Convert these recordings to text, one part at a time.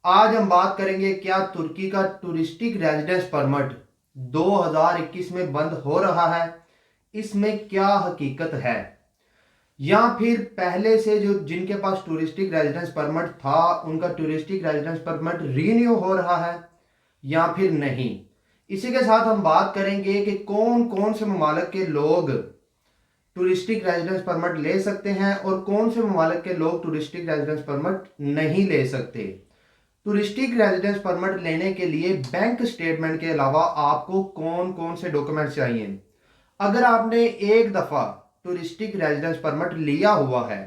आज हम बात करेंगे क्या तुर्की का टूरिस्टिक रेजिडेंस परमिट 2021 में बंद हो रहा है, इसमें क्या हकीकत है, या फिर पहले से जो जिनके पास टूरिस्टिक रेजिडेंस परमिट था उनका टूरिस्टिक रेजिडेंस परमिट रीन्यू हो रहा है या फिर नहीं। इसी के साथ हम बात करेंगे कि कौन कौन से ममालिक के लोग टूरिस्टिक रेजिडेंस परमिट ले सकते हैं और कौन से ममालिक के लोग टूरिस्टिक रेजिडेंस परमिट नहीं ले सकते। टूरिस्टिक रेजिडेंस परमिट लेने के लिए बैंक स्टेटमेंट के अलावा आपको कौन कौन से डॉक्यूमेंट चाहिए। अगर आपने एक दफा टूरिस्टिक रेजिडेंस परमिट लिया हुआ है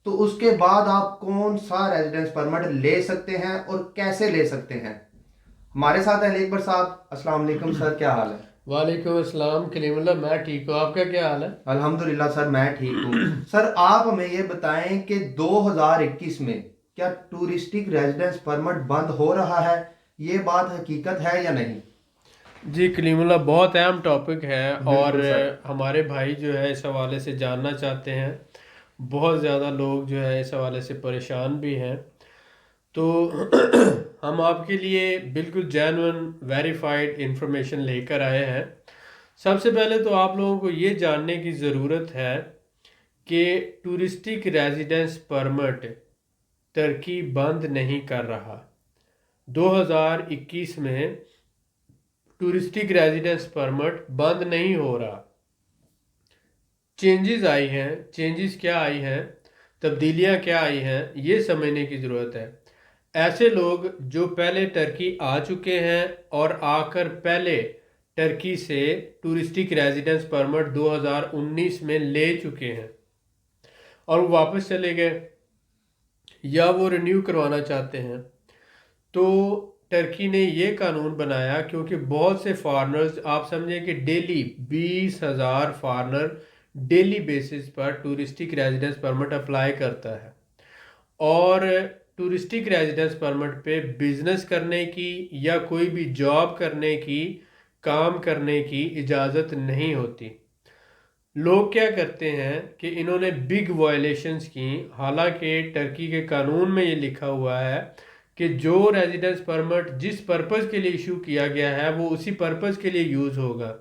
तो उसके बाद आप कौन सा रेजिडेंस परमिट ले सकते हैं और कैसे ले सकते हैं। हमारे साथ हैं अकबर साहब। अस्सलाम वालेकुम सर, क्या हाल है? वालेकुम अस्सलाम कलीमुल्लाह। मैं ठीक हूँ, आपका क्या हाल है? अल्हम्दुलिल्लाह सर, मैं ठीक हूँ। सर आप हमें ये बताएं कि 2021 में क्या टूरिस्टिक रेजिडेंस परमिट बंद हो रहा है, ये बात हकीकत है या नहीं? जी कलीमुल्लाह, बहुत अहम टॉपिक है और बिल्कुल सर। हमारे भाई जो है इस हवाले से जानना चाहते हैं। बहुत ज़्यादा लोग जो है इस हवाले से परेशान भी हैं। तो हम आपके लिए बिल्कुल जेन्युइन वेरीफाइड इंफॉर्मेशन लेकर आए हैं। सबसे पहले तो आप लोगों को ये जानने की ज़रूरत है कि टूरिस्टिक रेजिडेंस परमिट टर्की बंद नहीं कर रहा। 2021 में टूरिस्टिक रेजिडेंस परमिट बंद नहीं हो रहा। चेंजेस आई हैं। चेंजेस क्या आई हैं, तब्दीलियां क्या आई हैं, ये समझने की ज़रूरत है। ऐसे लोग जो पहले टर्की आ चुके हैं और आकर पहले टर्की से टूरिस्टिक रेजिडेंस परमिट 2019 में ले चुके हैं और वो वापस चले गए या वो रिन्यू करवाना चाहते हैं, तो टर्की ने ये कानून बनाया क्योंकि बहुत से फॉरनर्स, आप समझें कि डेली 20,000 फॉरनर डेली बेसिस पर टूरिस्टिक रेजिडेंस परमिट अप्लाई करता है और टूरिस्टिक रेजिडेंस परमिट पे बिजनेस करने की या कोई भी जॉब करने की, काम करने की इजाज़त नहीं होती। लोग क्या करते हैं कि इन्होंने बिग वायलेशंस की, हालांकि टर्की के कानून में ये लिखा हुआ है कि जो रेजिडेंस परमिट जिस पर्पज़ के लिए इशू किया गया है वो उसी पर्पज़ के लिए यूज़ होगा।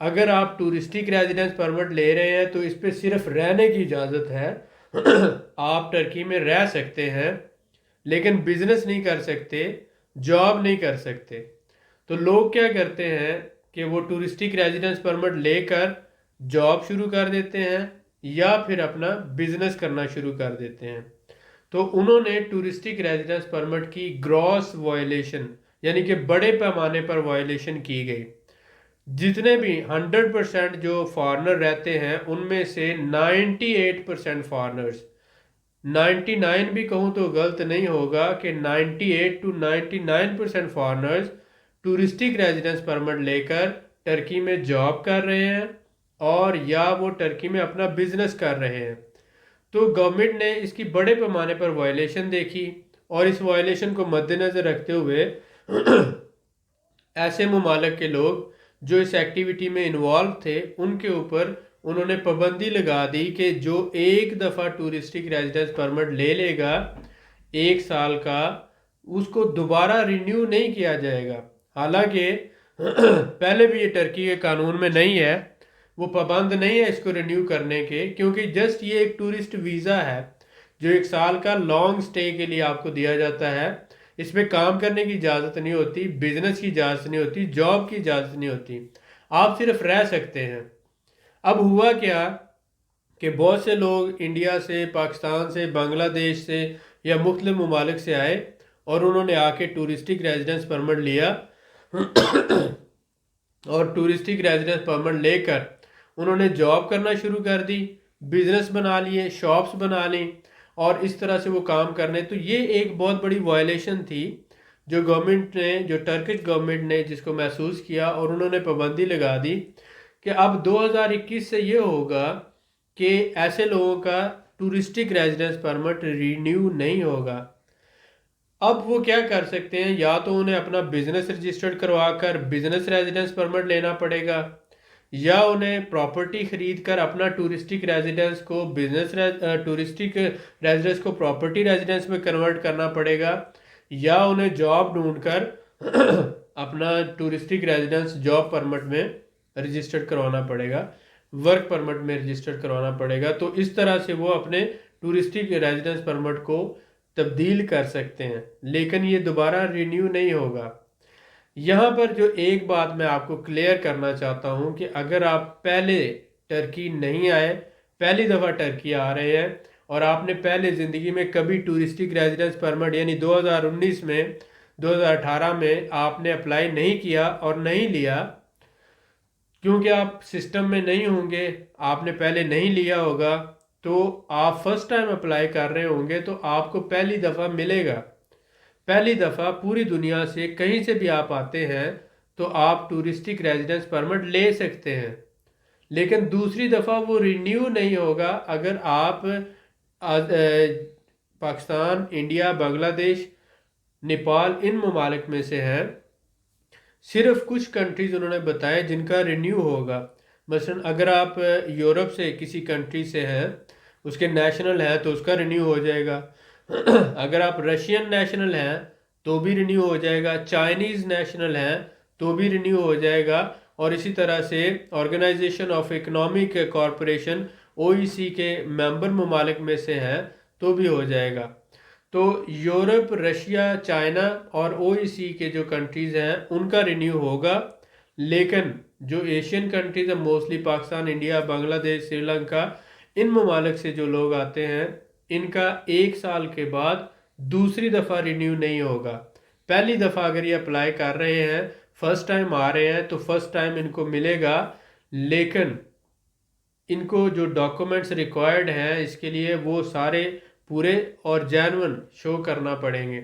अगर आप टूरिस्टिक रेजिडेंस परमिट ले रहे हैं तो इस पे सिर्फ रहने की इजाज़त है। आप टर्की में रह सकते हैं लेकिन बिजनेस नहीं कर सकते, जॉब नहीं कर सकते। तो लोग क्या करते हैं कि वो टूरिस्टिक रेजिडेंस परमिट लेकर जॉब शुरू कर देते हैं या फिर अपना बिजनेस करना शुरू कर देते हैं। तो उन्होंने टूरिस्टिक रेजिडेंस परमिट की ग्रॉस वायलेशन, यानी कि बड़े पैमाने पर वायलेशन की गई। जितने भी 100% जो फॉरेनर रहते हैं उनमें से 98% फॉरेनर्स, 99 भी कहूँ तो गलत नहीं होगा कि 98 to 99% foreigners touristic residence permit लेकर टर्की में जॉब कर रहे हैं और या वो टर्की में अपना बिजनेस कर रहे हैं। तो गवर्नमेंट ने इसकी बड़े पैमाने पर वायलेशन देखी और इस वायलेशन को मद्देनज़र रखते हुए ऐसे ममालिक के लोग जो इस एक्टिविटी में इन्वॉल्व थे उनके ऊपर उन्होंने पाबंदी लगा दी कि जो एक दफ़ा टूरिस्टिक रेजिडेंस परमिट ले लेगा 1 साल का, उसको दोबारा रिन्यू नहीं किया जाएगा। हालांकि पहले भी ये टर्की के कानून में नहीं है, वो पाबंद नहीं है इसको रिन्यू करने के, क्योंकि जस्ट ये एक टूरिस्ट वीज़ा है जो 1 साल का लॉन्ग स्टे के लिए आपको दिया जाता है। इसमें काम करने की इजाज़त नहीं होती, बिजनेस की इजाज़त नहीं होती, जॉब की इजाज़त नहीं होती, आप सिर्फ रह सकते हैं। अब हुआ क्या कि बहुत से लोग इंडिया से, पाकिस्तान से, बांग्लादेश से या मुख्तलिफ ममालिक से आए और उन्होंने आके टूरिस्टिक रेजिडेंस परमिट लिया और टूरिस्टिक रेजिडेंस परमिट लेकर उन्होंने जॉब करना शुरू कर दी, बिजनेस बना लिए, शॉप्स बना ली और इस तरह से वो काम करने। तो ये एक बहुत बड़ी वायलेशन थी जो गवर्नमेंट ने, जो टर्किश गवर्नमेंट ने जिसको महसूस किया और उन्होंने पाबंदी लगा दी कि अब 2021 से ये होगा कि ऐसे लोगों का टूरिस्टिक रेजिडेंस परमिट रीन्यू नहीं होगा। अब वो क्या कर सकते हैं, या तो उन्हें अपना बिजनेस रजिस्टर्ड करवा कर बिजनेस रेजिडेंस परमिट लेना पड़ेगा या उन्हें प्रॉपर्टी खरीद कर अपना टूरिस्टिक रेजिडेंस को टूरिस्टिक रेजिडेंस को प्रॉपर्टी रेजिडेंस में कन्वर्ट करना पड़ेगा या उन्हें जॉब ढूंढकर अपना टूरिस्टिक रेजिडेंस जॉब परमिट में रजिस्टर्ड करवाना पड़ेगा, वर्क परमिट में रजिस्टर्ड करवाना पड़ेगा। तो इस तरह से वो अपने टूरिस्टिक रेजिडेंस परमिट को तब्दील कर सकते हैं, लेकिन ये दोबारा रिन्यू नहीं होगा। यहाँ पर जो एक बात मैं आपको क्लियर करना चाहता हूँ कि अगर आप पहले टर्की नहीं आए, पहली दफ़ा टर्की आ रहे हैं और आपने पहले ज़िंदगी में कभी टूरिस्टिक रेजिडेंस परमिट यानी 2019 में 2018 में आपने अप्लाई नहीं किया और नहीं लिया, क्योंकि आप सिस्टम में नहीं होंगे, आपने पहले नहीं लिया होगा, तो आप फर्स्ट टाइम अप्लाई कर रहे होंगे तो आपको पहली दफ़ा मिलेगा। पहली दफ़ा पूरी दुनिया से कहीं से भी आप आते हैं तो आप टूरिस्टिक रेजिडेंस परमिट ले सकते हैं, लेकिन दूसरी दफ़ा वो रिन्यू नहीं होगा अगर आप पाकिस्तान, इंडिया, बांग्लादेश, नेपाल इन ममालिक में से हैं। सिर्फ कुछ कंट्रीज उन्होंने बताए जिनका रिन्यू होगा। मसलन अगर आप यूरोप से किसी कंट्री से हैं, उसके नेशनल हैं तो उसका रिन्यू हो जाएगा। अगर आप रशियन नेशनल हैं तो भी रिन्यू हो जाएगा, चाइनीज़ नेशनल हैं तो भी रिन्यू हो जाएगा, और इसी तरह से ऑर्गेनाइजेशन ऑफ इकोनॉमिक कॉरपोरेशन ओईसी के मेंबर ममालिक में से हैं तो भी हो जाएगा। तो यूरोप, रशिया, चाइना और ओईसी के जो कंट्रीज़ हैं उनका रिन्यू होगा, लेकिन जो एशियन कंट्रीज़ हैं मोस्टली पाकिस्तान, इंडिया, बांग्लादेश, श्रीलंका, इन ममालिक से जो लोग आते हैं इनका 1 साल के बाद दूसरी दफ़ा रिन्यू नहीं होगा। पहली दफ़ा अगर ये अप्लाई कर रहे हैं, फर्स्ट टाइम आ रहे हैं तो फर्स्ट टाइम इनको मिलेगा, लेकिन इनको जो डॉक्यूमेंट्स रिक्वायर्ड हैं इसके लिए वो सारे पूरे और जेन्युइन शो करना पड़ेंगे।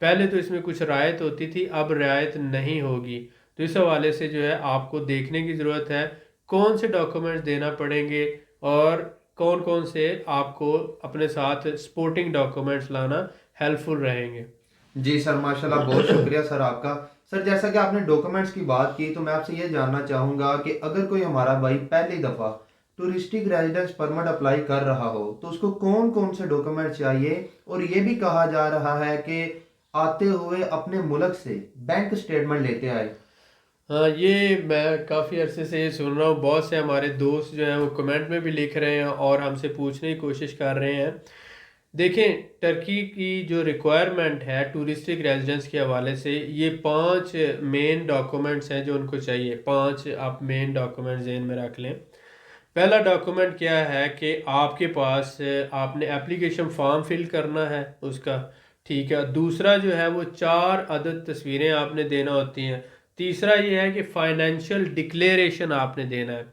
पहले तो इसमें कुछ रियायत होती थी, अब रियायत नहीं होगी। तो इस हवाले से जो है आपको देखने की ज़रूरत है कौन से डॉक्यूमेंट्स देना पड़ेंगे और कौन कौन से आपको अपने साथ सपोर्टिंग डॉक्यूमेंट्स लाना हेल्पफुल रहेंगे। जी सर, माशाल्लाह, बहुत शुक्रिया सर आपका। सर, जैसा कि आपने डॉक्यूमेंट्स की बात की तो मैं आपसे ये जानना चाहूँगा कि अगर कोई हमारा भाई पहली दफ़ा टूरिस्टिक रेजिडेंस परमिट अप्लाई कर रहा हो तो उसको कौन कौन से डॉक्यूमेंट चाहिए, और ये भी कहा जा रहा है कि आते हुए अपने मुल्क से बैंक स्टेटमेंट लेते आए। हाँ, ये मैं काफ़ी अरसे से ये सुन रहा हूँ, बहुत से हमारे दोस्त जो हैं वो कमेंट में भी लिख रहे हैं और हमसे पूछने की कोशिश कर रहे हैं। देखें, टर्की की जो रिक्वायरमेंट है टूरिस्टिक रेजिडेंस के हवाले से, ये 5 मेन डॉक्यूमेंट्स हैं जो उनको चाहिए। 5 आप मेन डॉक्यूमेंट्स ज़हन में रख लें। पहला डॉक्यूमेंट क्या है कि आपके पास आपने एप्लीकेशन फॉर्म फिल करना है उसका, ठीक है। दूसरा जो है वो 4 अदद तस्वीरें आपने देना होती हैं। तीसरा ये है कि फाइनेंशियल डिक्लेरेशन आपने देना है।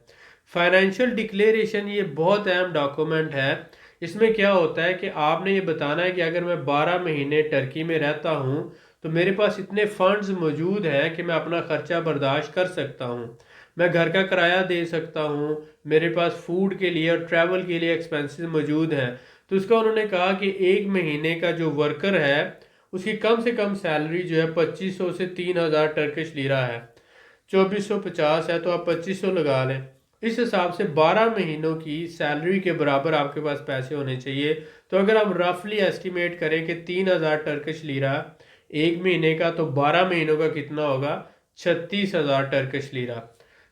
फाइनेंशियल डिक्लेरेशन ये बहुत अहम डॉक्यूमेंट है। इसमें क्या होता है कि आपने ये बताना है कि अगर मैं 12 महीने टर्की में रहता हूँ तो मेरे पास इतने फंड्स मौजूद हैं कि मैं अपना ख़र्चा बर्दाश्त कर सकता हूँ, मैं घर का किराया दे सकता हूँ, मेरे पास फूड के लिए और ट्रैवल के लिए एक्सपेंसेस मौजूद हैं। तो इसका उन्होंने कहा कि 1 महीने का जो वर्कर है उसकी कम से कम सैलरी जो है 2500 से 3000 टर्किश लीरा है। 2450 है तो आप 2500 लगा लें। इस हिसाब से 12 महीनों की सैलरी के बराबर आपके पास पैसे होने चाहिए। तो अगर हम रफली एस्टिमेट करें कि 3000 टर्किश लीरा 1 महीने का, तो 12 महीनों का कितना होगा? 36,000 टर्किश लीरा।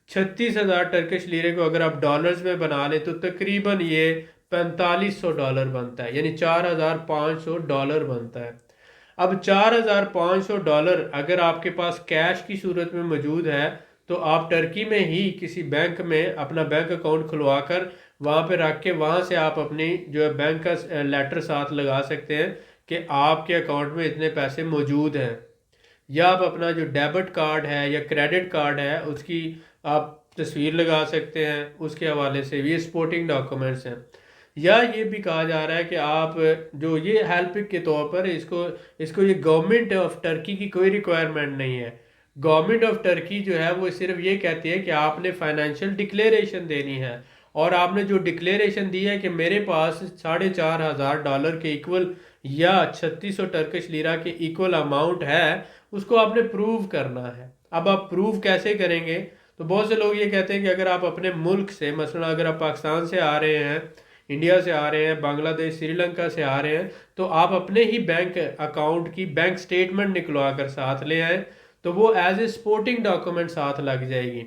36,000 टर्किश लीरे को अगर आप डॉलर्स में बना लें तो तकरीबन ये $4500 बनता है, यानी $4500 बनता है। अब $4500 अगर आपके पास कैश की सूरत में मौजूद है तो आप टर्की में ही किसी बैंक में अपना बैंक अकाउंट खुलवा कर वहाँ पे रख के वहाँ से आप अपनी जो है बैंक का लेटर साथ लगा सकते हैं कि आपके अकाउंट में इतने पैसे मौजूद हैं। या आप अपना जो डेबिट कार्ड है या क्रेडिट कार्ड है उसकी आप तस्वीर लगा सकते हैं, उसके हवाले से ये सपोर्टिंग डॉक्यूमेंट्स हैं। या ये भी कहा जा रहा है कि आप जो ये हेल्प के तौर पर इसको इसको ये गवर्नमेंट ऑफ टर्की की कोई रिक्वायरमेंट नहीं है। गवर्नमेंट ऑफ टर्की जो है वो सिर्फ ये कहती है कि आपने फाइनेंशियल डिक्लेरेशन देनी है, और आपने जो डिक्लेरेशन दी है कि मेरे पास $4500 के इक्वल या 3600 टर्किश लीरा के इक्वल अमाउंट है, उसको आपने प्रूव करना है। अब आप प्रूव कैसे करेंगे? तो बहुत से लोग ये कहते हैं कि अगर आप अपने मुल्क से, मसलन अगर आप पाकिस्तान से आ रहे हैं इंडिया से आ रहे हैं, बांग्लादेश, श्रीलंका से आ रहे हैं, तो आप अपने ही बैंक अकाउंट की बैंक स्टेटमेंट निकलवा कर साथ ले आए, तो वो एज ए सपोर्टिंग डॉक्यूमेंट साथ लग जाएगी।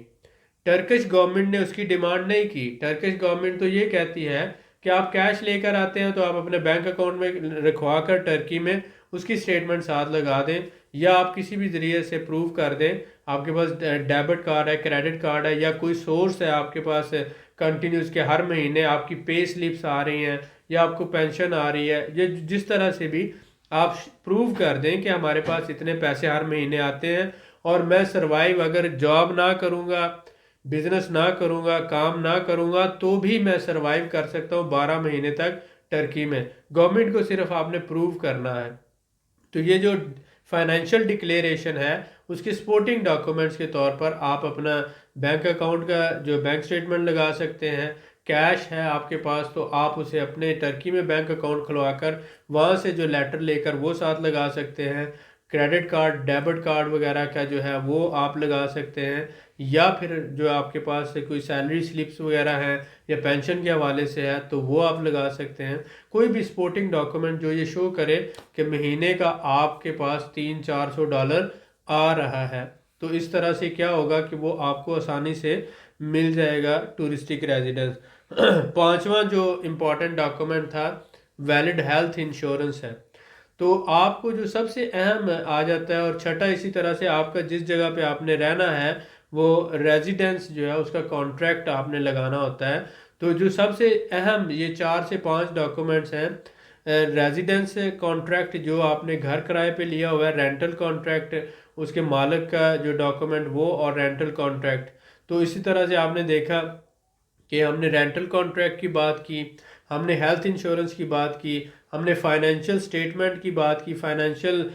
टर्किश गवर्नमेंट ने उसकी डिमांड नहीं की। टर्किश गवर्नमेंट तो ये कहती है कि आप कैश लेकर आते हैं तो आप अपने बैंक अकाउंट में रखवा कर टर्की में उसकी स्टेटमेंट साथ लगा दें, या आप किसी भी ज़रिए से प्रूव कर दें, आपके पास डेबिट कार्ड है, क्रेडिट कार्ड है, या कोई सोर्स है आपके पास कंटिन्यूस के हर महीने आपकी पे स्लिप्स आ रही हैं या आपको पेंशन आ रही है, ये जिस तरह से भी आप प्रूव कर दें कि हमारे पास इतने पैसे हर महीने आते हैं और मैं सरवाइव अगर जॉब ना करूँगा, बिजनेस ना करूँगा, काम ना करूँगा, तो भी मैं सरवाइव कर सकता हूँ 12 महीने तक टर्की में। गवर्नमेंट को सिर्फ आपने प्रूव करना है। तो ये जो फाइनेंशियल डिक्लेरेशन है उसके सपोर्टिंग डॉक्यूमेंट्स के तौर पर आप अपना बैंक अकाउंट का जो बैंक स्टेटमेंट लगा सकते हैं। कैश है आपके पास तो आप उसे अपने टर्की में बैंक अकाउंट खुलवा कर वहाँ से जो लेटर लेकर वो साथ लगा सकते हैं। क्रेडिट कार्ड, डेबिट कार्ड वगैरह का जो है वो आप लगा सकते हैं, या फिर जो आपके पास से कोई सैलरी स्लिप्स वगैरह हैं या पेंशन के हवाले से है तो वो आप लगा सकते हैं। कोई भी सपोर्टिंग डॉक्यूमेंट जो ये शो करे कि महीने का आपके पास $300-400 आ रहा है, तो इस तरह से क्या होगा कि वो आपको आसानी से मिल जाएगा टूरिस्टिक रेजिडेंस। पांचवा जो इम्पोर्टेंट डॉक्यूमेंट था वैलिड हेल्थ इंश्योरेंस है। तो आपको जो सबसे अहम आ जाता है, और छठा इसी तरह से आपका जिस जगह पे आपने रहना है वो रेजिडेंस जो है उसका कॉन्ट्रैक्ट आपने लगाना होता है। तो जो सबसे अहम ये 4 से 5 डॉक्यूमेंट्स हैं, रेजिडेंस कॉन्ट्रैक्ट जो आपने घर किराए पे लिया हुआ है, रेंटल कॉन्ट्रैक्ट उसके मालिक का जो डॉक्यूमेंट वो, और रेंटल कॉन्ट्रैक्ट। तो इसी तरह से आपने देखा कि हमने रेंटल कॉन्ट्रैक्ट की बात की, हमने हेल्थ इंश्योरेंस की बात की, हमने फाइनेंशियल स्टेटमेंट की बात की, फाइनेंशियल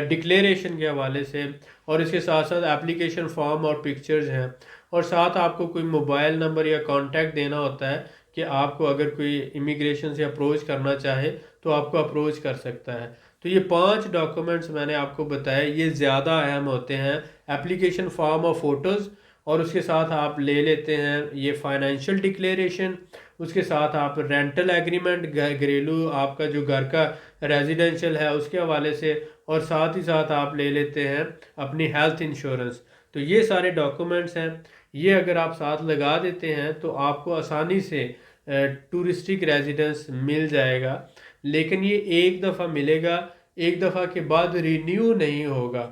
डिक्लेरेशन के हवाले से, और इसके साथ साथ एप्लीकेशन फॉर्म और पिक्चर्स हैं, और साथ आपको कोई मोबाइल नंबर या कांटेक्ट देना होता है कि आपको अगर कोई इमिग्रेशन से अप्रोच करना चाहे तो आपको अप्रोच कर सकता है। तो ये 5 डॉक्यूमेंट्स मैंने आपको बताया, ये ज़्यादा अहम होते हैं। एप्लीकेशन फॉर्म और फ़ोटोज़, और उसके साथ आप ले लेते हैं ये फाइनेंशियल डिक्लेरेशन, उसके साथ आप रेंटल एग्रीमेंट, घरेलू आपका जो घर का रेजिडेंशियल है उसके हवाले से, और साथ ही साथ आप ले लेते हैं अपनी हेल्थ इंश्योरेंस। तो ये सारे डॉक्यूमेंट्स हैं, ये अगर आप साथ लगा देते हैं तो आपको आसानी से टूरिस्टिक रेजिडेंस मिल जाएगा। लेकिन ये एक दफ़ा मिलेगा, एक दफ़ा के बाद रिन्यू नहीं होगा।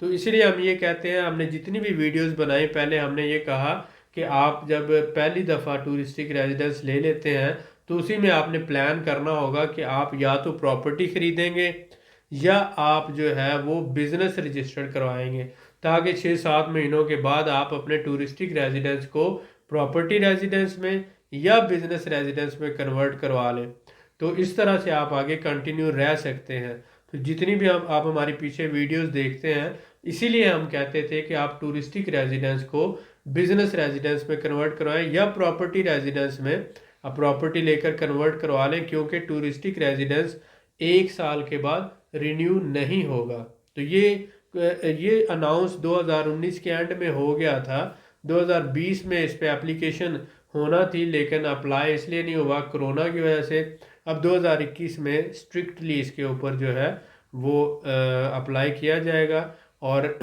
तो इसलिए हम ये कहते हैं, हमने जितनी भी वीडियोस बनाई पहले हमने ये कहा कि आप जब पहली दफ़ा टूरिस्टिक रेजिडेंस ले लेते हैं तो उसी में आपने प्लान करना होगा कि आप या तो प्रॉपर्टी ख़रीदेंगे या आप जो है वो बिज़नेस रजिस्टर्ड करवाएंगे, ताकि 6-7 महीनों के बाद आप अपने टूरिस्टिक रेजिडेंस को प्रॉपर्टी रेजिडेंस में या बिज़नेस रेजिडेंस में कन्वर्ट करवा लें। तो इस तरह से आप आगे कंटिन्यू रह सकते हैं। तो जितनी भी आप हमारी पीछे वीडियोस देखते हैं, इसीलिए हम कहते थे कि आप टूरिस्टिक रेजिडेंस को बिजनेस रेजिडेंस में कन्वर्ट करवाएं या प्रॉपर्टी रेजिडेंस में आप प्रॉपर्टी लेकर कन्वर्ट करवा लें, क्योंकि टूरिस्टिक रेजिडेंस 1 साल के बाद रिन्यू नहीं होगा। तो ये अनाउंस 2019 के एंड में हो गया था। 2020 में इस पे एप्लीकेशन होना थी, लेकिन अप्लाई इसलिए नहीं हुआ कोरोना की वजह से। अब 2021 में स्ट्रिक्टली इसके ऊपर जो है वो अप्लाई किया जाएगा, और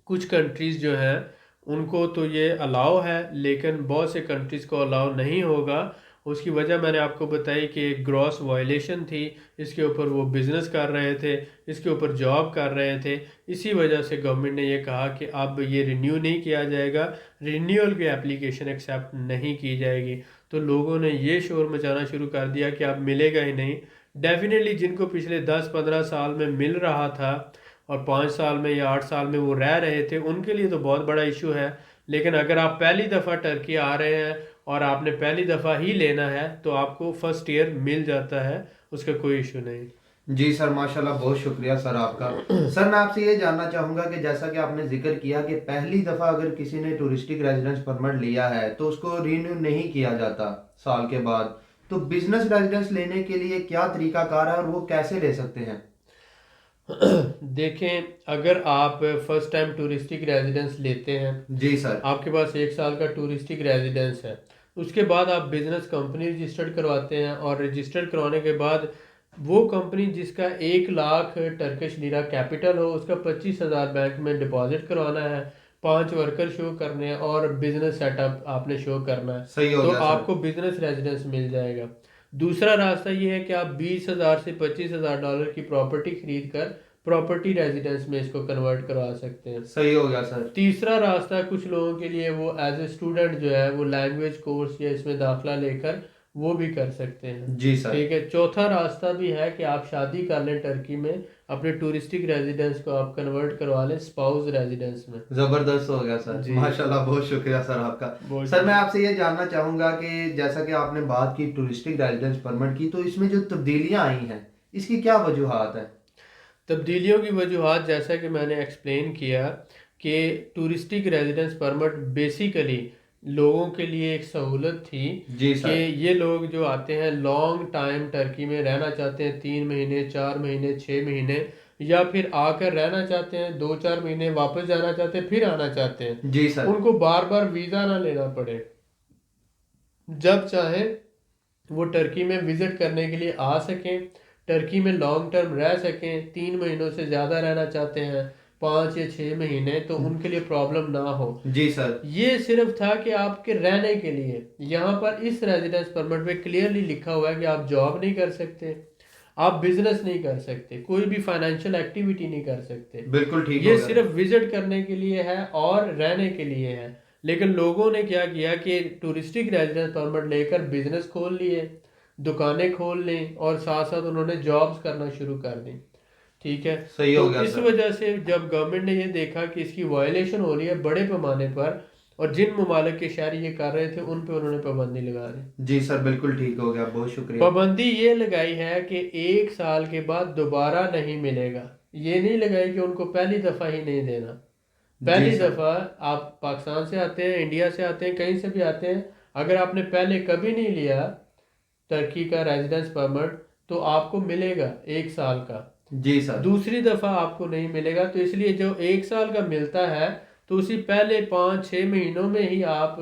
कुछ कंट्रीज़ जो हैं उनको तो ये अलाउ है, लेकिन बहुत से कंट्रीज़ को अलाउ नहीं होगा। उसकी वजह मैंने आपको बताई कि एक ग्रॉस वायलेशन थी, इसके ऊपर वो बिज़नेस कर रहे थे, इसके ऊपर जॉब कर रहे थे। इसी वजह से गवर्नमेंट ने ये कहा कि अब ये रिन्यू नहीं किया जाएगा, रिन्यूअल की एप्लीकेशन एक्सेप्ट नहीं की जाएगी। तो लोगों ने ये शोर मचाना शुरू कर दिया कि अब मिलेगा ही नहीं। डेफिनेटली जिनको पिछले 10-15 साल में मिल रहा था और 5 साल में या 8 साल में वो रह रहे थे, उनके लिए तो बहुत बड़ा इशू है। लेकिन अगर आप पहली दफ़ा टर्की आ रहे हैं और आपने पहली दफ़ा ही लेना है तो आपको फर्स्ट ईयर मिल जाता है, उसका कोई इशू नहीं। जी सर, माशाल्लाह, बहुत शुक्रिया सर आपका। सर मैं आपसे ये जानना चाहूँगा कि जैसा कि आपने जिक्र किया कि पहली दफ़ा अगर किसी ने टूरिस्टिक रेजिडेंस परमिट लिया है तो उसको रिन्यू नहीं किया जाता साल के बाद, तो बिजनेस रेजिडेंस लेने के लिए क्या तरीकाकार है और वो कैसे ले सकते हैं? देखें, अगर आप फर्स्ट टाइम टूरिस्टिक रेजिडेंस लेते हैं, जी सर। आपके पास 1 साल का टूरिस्टिक रेजिडेंस है, उसके बाद आप बिजनेस कंपनी रजिस्टर्ड करवाते हैं, और रजिस्टर्ड करवाने के बाद वो कंपनी जिसका 1 लाख टर्किश लीरा कैपिटल हो, उसका 25,000 बैंक में डिपॉजिट करवाना है, 5 वर्कर शो करने हैं, और बिजनेस सेटअप आपने शो करना है, सही हो तो गया सर। आपको बिजनेस रेजिडेंस मिल जाएगा। दूसरा रास्ता ये है कि आप 20,000 से $25,000 की प्रॉपर्टी खरीद कर प्रॉपर्टी रेजिडेंस में इसको कन्वर्ट करवा सकते हैं। सही हो गया सर। तीसरा रास्ता कुछ लोगों के लिए, वो एज ए स्टूडेंट जो है वो लैंग्वेज कोर्स या इसमें दाखला लेकर वो भी कर सकते हैं। जी सर। ठीक है। चौथा रास्ता भी है कि आप शादी कर लें टर्की में, अपने टूरिस्टिक रेजिडेंस को आप कन्वर्ट करवा लें स्पाउस रेजिडेंस में। जबरदस्त हो गया सर, जी माशाल्लाह, बहुत शुक्रिया सर आपका। बहुत सर मैं शुक्रिया। आपसे ये जानना चाहूंगा कि जैसा कि आपने बात की टूरिस्टिक रेजिडेंस परमिट की, तो इसमें जो तब्दीलियां आई हैं इसकी क्या वजूहात है? तब्दीलियों की वजूहात जैसा कि मैंने एक्सप्लेन किया कि टूरिस्टिक रेजिडेंस परमिट बेसिकली लोगों के लिए एक सहूलत थी जी कि सर। ये लोग जो आते हैं लॉन्ग टाइम टर्की में रहना चाहते हैं, 3 महीने, 4 महीने, 6 महीने, या फिर आकर रहना चाहते हैं 2-4 महीने, वापस जाना चाहते हैं, फिर आना चाहते हैं, जी सर। उनको बार बार वीज़ा ना लेना पड़े, जब चाहे वो टर्की में विजिट करने के लिए आ सकें, टर्की में लॉन्ग टर्म रह सकें, 3 महीनों से ज़्यादा रहना चाहते हैं, 5 या 6 महीने, तो उनके लिए प्रॉब्लम ना हो। जी सर। ये सिर्फ था कि आपके रहने के लिए। यहाँ पर इस रेजिडेंस परमिट में क्लियरली लिखा हुआ है कि आप जॉब नहीं कर सकते, आप बिजनेस नहीं कर सकते, कोई भी फाइनेंशियल एक्टिविटी नहीं कर सकते। बिल्कुल ठीक हो ये गया सिर्फ सर। विजिट करने के लिए है और रहने के लिए है। लेकिन लोगों ने क्या किया कि टूरिस्टिक रेजिडेंस परमिट लेकर बिजनेस खोल लिए, दुकानें खोल ली, और साथ साथ उन्होंने जॉब्स करना शुरू कर दी। ठीक है। सही तो हो गया इस सर। वजह से जब गवर्नमेंट ने ये देखा कि इसकी वायलेशन हो रही है बड़े पैमाने पर, और जिन ममालिक के शहरी ये कर रहे थे उन पे उन्होंने पाबंदी लगा दी। जी सर, बिल्कुल ठीक हो गया, बहुत शुक्रिया। पाबंदी ये लगाई है कि 1 साल के बाद दोबारा नहीं मिलेगा। ये नहीं लगाई कि उनको पहली दफ़ा ही नहीं देना। जी पहली सर। दफ़ा आप पाकिस्तान से आते हैं, इंडिया से आते हैं, कहीं से भी आते हैं, अगर आपने पहले कभी नहीं लिया टर्की का रेजिडेंस परमिट, तो आपको मिलेगा 1 साल का। जी सर। दूसरी दफ़ा आपको नहीं मिलेगा। तो इसलिए जो 1 साल का मिलता है, तो उसी पहले 5-6 महीनों में ही आप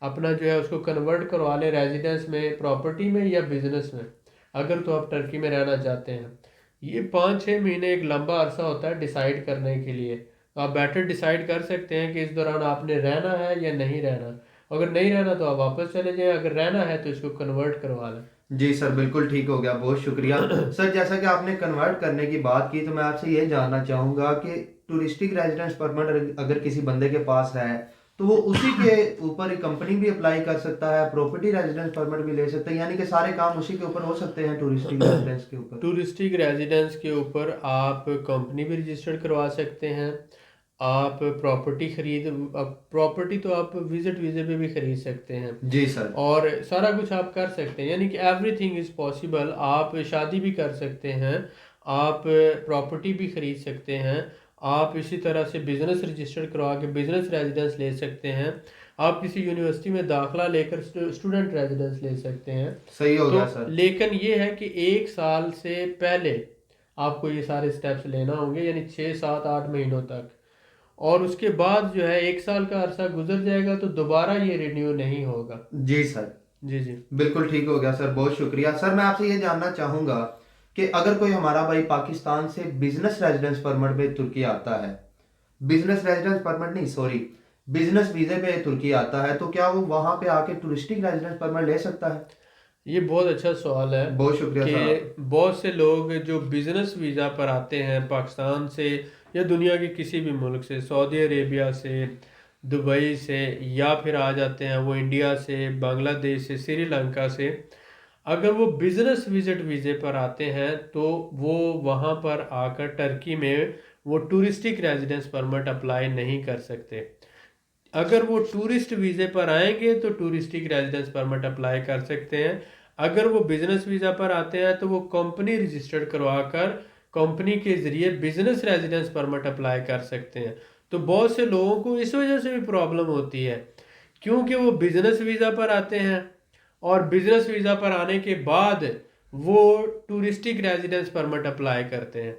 अपना जो है उसको कन्वर्ट करवा लें रेजिडेंस में, प्रॉपर्टी में या बिजनेस में, अगर तो आप टर्की में रहना चाहते हैं। ये 5-6 महीने एक लंबा अरसा होता है डिसाइड करने के लिए। तो आप बेटर डिसाइड कर सकते हैं कि इस दौरान आपने रहना है या नहीं रहना। अगर नहीं रहना तो आप वापस चले जाएं, अगर रहना है तो इसको कन्वर्ट करवा लें। जी सर, बिल्कुल ठीक हो गया, बहुत शुक्रिया। सर जैसा कि आपने कन्वर्ट करने की बात की, तो मैं आपसे ये जानना चाहूँगा कि टूरिस्टिक रेजिडेंस परमिट अगर किसी बंदे के पास है, तो वो उसी के ऊपर कंपनी भी अप्लाई कर सकता है, प्रॉपर्टी रेजिडेंस परमिट भी ले सकता है, यानी कि सारे काम उसी के ऊपर हो सकते हैं टूरिस्टिक रेजिडेंस के ऊपर? टूरिस्टिक रेजिडेंस के ऊपर आप कंपनी भी रजिस्टर्ड करवा सकते हैं, आप प्रॉपर्टी खरीद, प्रॉपर्टी तो आप विजिट वीज़े पे भी खरीद सकते हैं, जी सर। और सारा कुछ आप कर सकते हैं, यानी कि एवरीथिंग इज़ पॉसिबल। आप शादी भी कर सकते हैं, आप प्रॉपर्टी भी खरीद सकते हैं, आप इसी तरह से बिज़नेस रजिस्टर्ड करवा के बिज़नेस रेजिडेंस ले सकते हैं, आप किसी यूनिवर्सिटी में दाखला लेकर स्टूडेंट रेजिडेंस ले सकते हैं। सही हो तो गया सर। लेकिन ये है कि 1 साल से पहले आपको ये सारे स्टेप्स लेना होंगे, यानी 6-7-8 महीनों तक, और उसके बाद जो है 1 साल का अरसा गुजर जाएगा तो दोबारा ये रिन्यू नहीं होगा। जी सर। जी जी। बिल्कुल ठीक हो गया सर, बहुत शुक्रिया। सर मैं आपसे ये जानना चाहूँगा कि अगर कोई हमारा भाई पाकिस्तान से बिजनेस रेजिडेंस परमिट पे तुर्की आता है, बिजनेस रेजिडेंस परमिट नहीं, सॉरी, बिजनेस वीजे पे तुर्की आता है, तो क्या वो वहां पे आके टूरिस्टिक रेजिडेंस परमिट ले सकता है? ये बहुत अच्छा सवाल है बहुत शुक्रिया सर आपका। कि बहुत से लोग जो बिज़नेस वीज़ा पर आते हैं पाकिस्तान से या दुनिया के किसी भी मुल्क से, सऊदी अरेबिया से, दुबई से, या फिर आ जाते हैं वो इंडिया से, बांग्लादेश से, श्रीलंका से, अगर वो बिज़नेस विजिट वीज़े पर आते हैं तो वो वहाँ पर आकर टर्की में वो टूरिस्टिक रेजिडेंस परमिट अप्लाई नहीं कर सकते। अगर वो टूरिस्ट वीज़े पर आएंगे तो टूरिस्टिक रेजिडेंस परमिट अप्लाई कर सकते हैं। अगर वो बिजनेस वीज़ा पर आते हैं तो वो कंपनी रजिस्टर्ड करवा कर कंपनी के ज़रिए बिजनेस रेजिडेंस परमिट अप्लाई कर सकते हैं। तो बहुत से लोगों को इस वजह से भी प्रॉब्लम होती है, क्योंकि वो बिजनेस वीज़ा पर आते हैं और बिजनेस वीज़ा पर आने के बाद वो टूरिस्टिक रेजिडेंस परमिट अप्लाई करते हैं।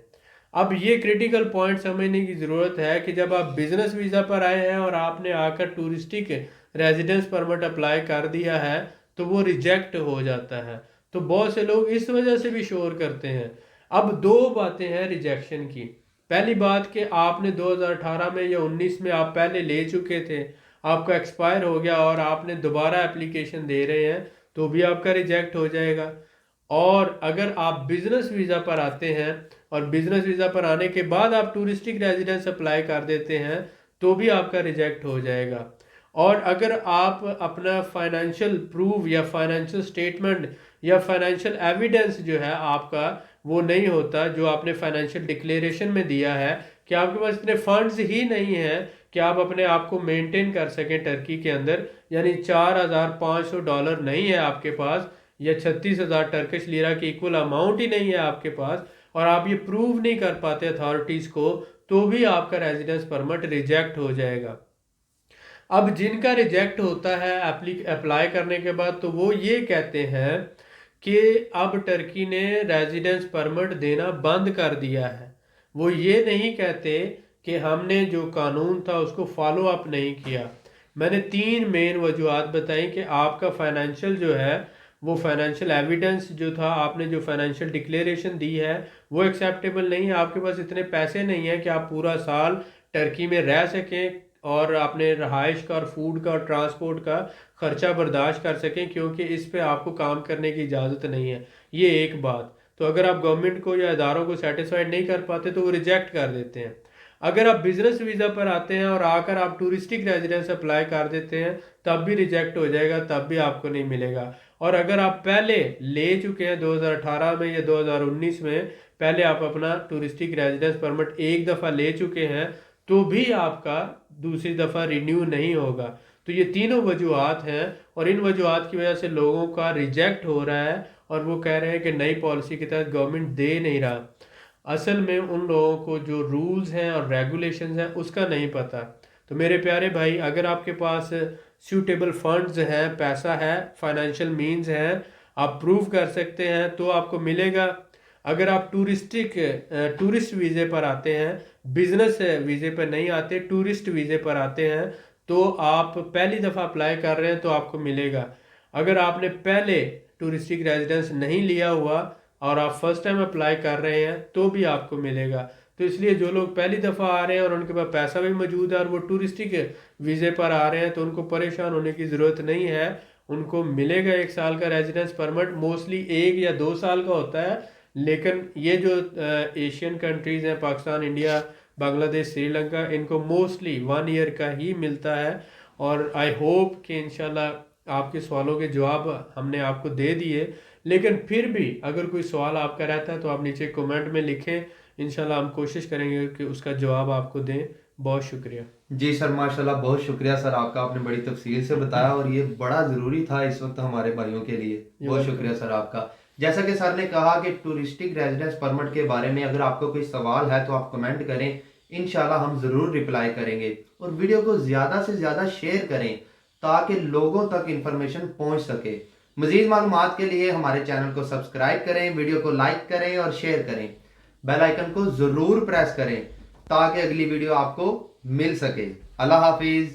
अब ये क्रिटिकल पॉइंट समझने की ज़रूरत है कि जब आप बिजनेस वीज़ा पर आए हैं और आपने आकर टूरिस्टिक रेजिडेंस परमिट अप्लाई कर दिया है तो वो रिजेक्ट हो जाता है। तो बहुत से लोग इस वजह से भी शोर करते हैं। अब दो बातें हैं रिजेक्शन की। पहली बात कि आपने 2018 में या 19 में आप पहले ले चुके थे, आपका एक्सपायर हो गया और आपने दोबारा एप्लीकेशन दे रहे हैं तो भी आपका रिजेक्ट हो जाएगा। और अगर आप बिजनेस वीज़ा पर आते हैं और बिजनेस वीज़ा पर आने के बाद आप टूरिस्टिक रेजिडेंस अप्लाई कर देते हैं तो भी आपका रिजेक्ट हो जाएगा। और अगर आप अपना फाइनेंशियल प्रूफ या फाइनेंशियल स्टेटमेंट या फाइनेंशियल एविडेंस जो है आपका वो नहीं होता, जो आपने फाइनेंशियल डिक्लेरेशन में दिया है कि आपके पास इतने फंड्स ही नहीं हैं कि आप अपने आप को मेंटेन कर सकें टर्की के अंदर, यानी $4,500 नहीं है आपके पास या 36,000 टर्किश लीरा की इक्वल अमाउंट ही नहीं है आपके पास, और आप ये प्रूव नहीं कर पाते अथॉरिटीज़ को, तो भी आपका रेजिडेंस परमिट रिजेक्ट हो जाएगा। अब जिनका रिजेक्ट होता है अप्लाई करने के बाद तो वो ये कहते हैं कि अब टर्की ने रेजिडेंस परमिट देना बंद कर दिया है। वो ये नहीं कहते कि हमने जो कानून था उसको फॉलो अप नहीं किया। मैंने 3 मेन वजूहत बताई कि आपका फाइनेंशियल जो है वो फाइनेंशियल एविडेंस जो था, आपने जो फाइनेंशियल डिक्लेरेशन दी है वो एक्सेप्टेबल नहीं है। आपके पास इतने पैसे नहीं है कि आप पूरा साल टर्की में रह सकें और अपने रहाइश का और फूड का और ट्रांसपोर्ट का खर्चा बर्दाश्त कर सकें, क्योंकि इस पे आपको काम करने की इजाज़त नहीं है। ये एक बात। तो अगर आप गवर्नमेंट को या इदारों को सेटिस्फाइड नहीं कर पाते तो वो रिजेक्ट कर देते हैं। अगर आप बिजनेस वीज़ा पर आते हैं और आकर आप टूरिस्टिक रेजिडेंस अप्लाई कर देते हैं तब भी रिजेक्ट हो जाएगा, तब भी आपको नहीं मिलेगा। और अगर आप पहले ले चुके हैं 2018 में या 2019 में, पहले आप अपना टूरिस्टिक रेजिडेंस परमिट एक दफ़ा ले चुके हैं तो भी आपका दूसरी दफ़ा रिन्यू नहीं होगा। तो ये तीनों वजूहत हैं और इन वजूहत की वजह से लोगों का रिजेक्ट हो रहा है और वो कह रहे हैं कि नई पॉलिसी के तहत गवर्नमेंट दे नहीं रहा। असल में उन लोगों को जो रूल्स हैं और रेगुलेशंस हैं उसका नहीं पता। तो मेरे प्यारे भाई, अगर आपके पास सूटेबल फंड्स हैं, पैसा है, फाइनेंशियल मींस हैं, आप प्रूव कर सकते हैं तो आपको मिलेगा। अगर आप टूरिस्ट वीज़े पर आते हैं, बिजनेस वीज़े पर नहीं आते, टूरिस्ट वीज़े पर आते हैं, तो आप पहली दफ़ा अप्लाई कर रहे हैं तो आपको मिलेगा। अगर आपने पहले टूरिस्टिक रेजिडेंस नहीं लिया हुआ और आप फर्स्ट टाइम अप्लाई कर रहे हैं तो भी आपको मिलेगा। तो इसलिए जो लोग पहली दफ़ा आ रहे हैं और उनके पास पैसा भी मौजूद है और वो टूरिस्टिक वीज़े पर आ रहे हैं तो उनको परेशान होने की ज़रूरत नहीं है। उनको मिलेगा 1 साल का रेजिडेंस परमिट, मोस्टली 1 या 2 साल का होता है। लेकिन ये जो एशियन कंट्रीज़ हैं, पाकिस्तान, इंडिया, बांग्लादेश, श्रीलंका, इनको मोस्टली 1 ईयर का ही मिलता है। और आई होप कि इंशाल्लाह आपके सवालों के जवाब हमने आपको दे दिए। लेकिन फिर भी अगर कोई सवाल आपका रहता है तो आप नीचे कमेंट में लिखें, इंशाल्लाह हम कोशिश करेंगे कि उसका जवाब आपको दें। बहुत शुक्रिया। जी सर, माशाल्लाह, बहुत शुक्रिया सर आपका, आपने बड़ी तफसील से बताया और ये बड़ा ज़रूरी था इस वक्त हमारे भाइयों के लिए। बहुत शुक्रिया सर आपका। जैसा कि सर ने कहा कि टूरिस्टिक रेजिडेंस परमिट के बारे में अगर आपको कोई सवाल है तो आप कमेंट करें, इंशाल्लाह हम ज़रूर रिप्लाई करेंगे। और वीडियो को ज़्यादा से ज़्यादा शेयर करें ताकि लोगों तक इंफॉर्मेशन पहुंच सके। मज़ीद मालूमात के लिए हमारे चैनल को सब्सक्राइब करें, वीडियो को लाइक करें और शेयर करें। बेल आइकन को ज़रूर प्रेस करें ताकि अगली वीडियो आपको मिल सके। अल्लाह हाफिज़।